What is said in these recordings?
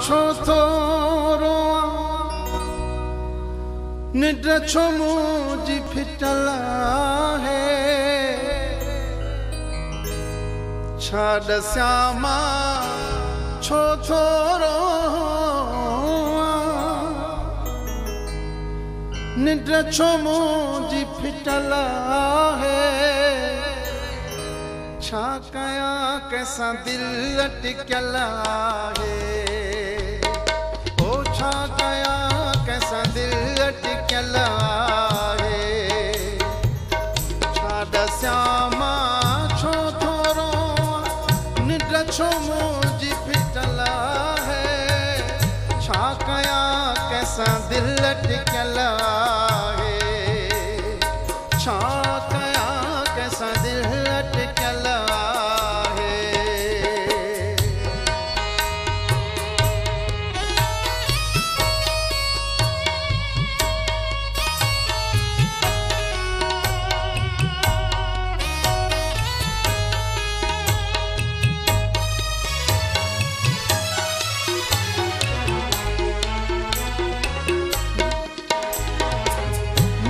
छो थोरो निड छो मुंहिंजी फिटल आहे छा ॾसियां मां छो थोरो निड छो मुंहिंजी फिटल आहे छा कयां कंहिंसां दिलि टिकियल आहे ओ छा कयां कंहिंसां दिलि टिकियल आहे छा ॾसियां मां छो थोरो निड छो मुंहिंजी फिटल आहे छा कयां कंहिंसां दिलि टिकियल आहे छा कयां कंहिंसां दिलि टिकियल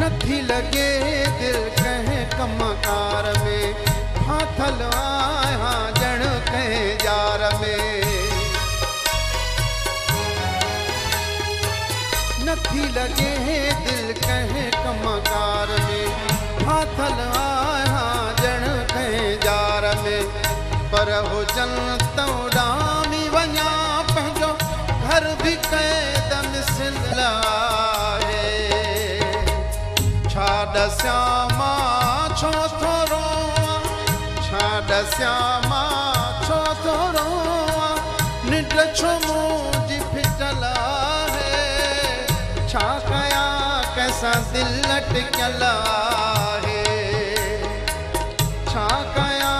नथी लगे दिल कंहिं कमकार में फाथल आहियां ॼण कंहिं जार में नथी लगे दिल कंहिं कमकार में फाथल आहियां ॼण कंहिं जार में पर हुजनि त उॾामी वञा पंहिंजो घर बि क़ैद मिसल आहे छा ॾसियां मां छो थोरो छा ॾसियां मां छो थोरो निड छो मुंहिंजी फिटल आहे छा कयां कंहिंसां दिलि टिकियल आहे छा कयां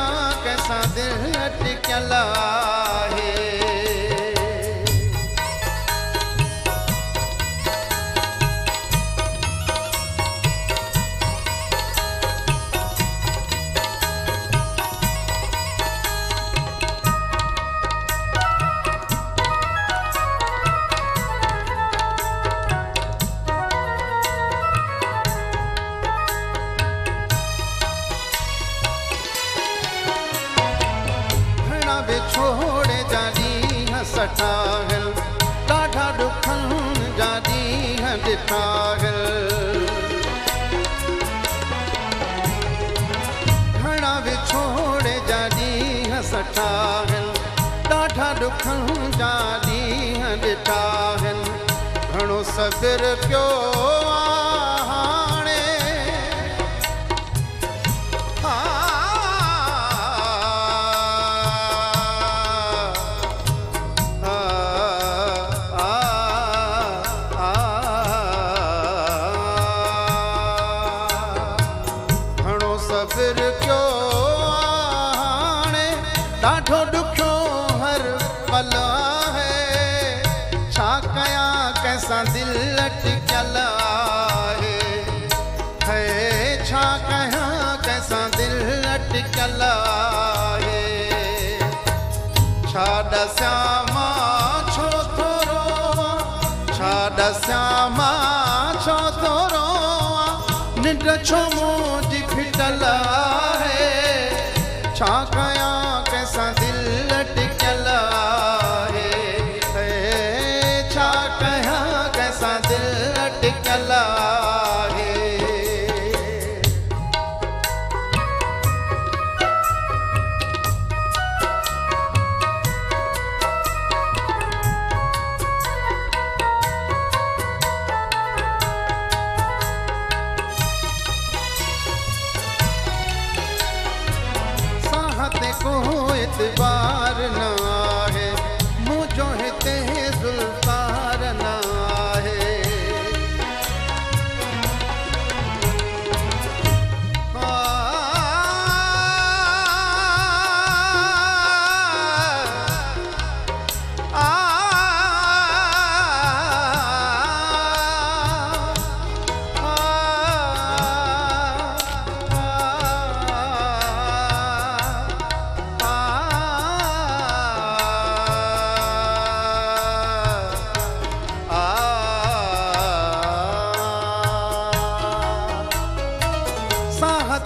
कंहिंसां दिलि टिकियल आहे छोड़े जा ॾींहं सठाहिल ॾाढा ॾुखनि जा ॾींहं ॾिठाहिल घणा विछोड़े जा ॾींहं सठाहिल ॾाढा ॾुखनि जा ॾींहं ॾिठाहिल घणो सबिर पियो हाणे फिर क्यों आने ॾाढो ॾुखियो हर पल है छा कयां कंहिंसां दिलि टिकियल आहे छा कयां कंहिंसां दिलि टिकियल आहे छा ॾसियां मां छो थोरो छा ॾसियां मां छो थोरो निड छो मुंहिंजी फिटल आहे छा कयां कंहिंसां दिलि टिकियल आहे छा कयां कंहिंसां दिलि टिकियल आहे को एतबार न आहे मुंहिंजो हिते ज़ुल्फ़ार न आहे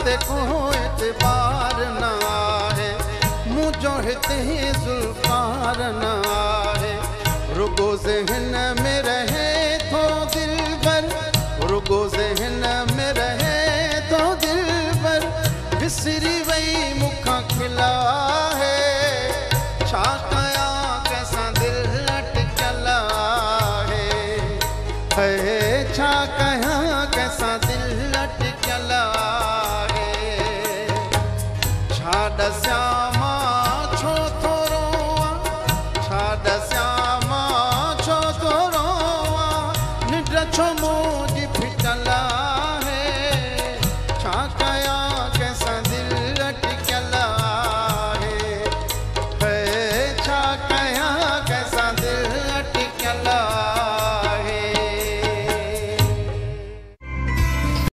ते को एतबार न आहे, मुझो हिते ज़ुल्फ़ार न आहे। रुगो ज़हन में रहे थो दिल भर, रुगो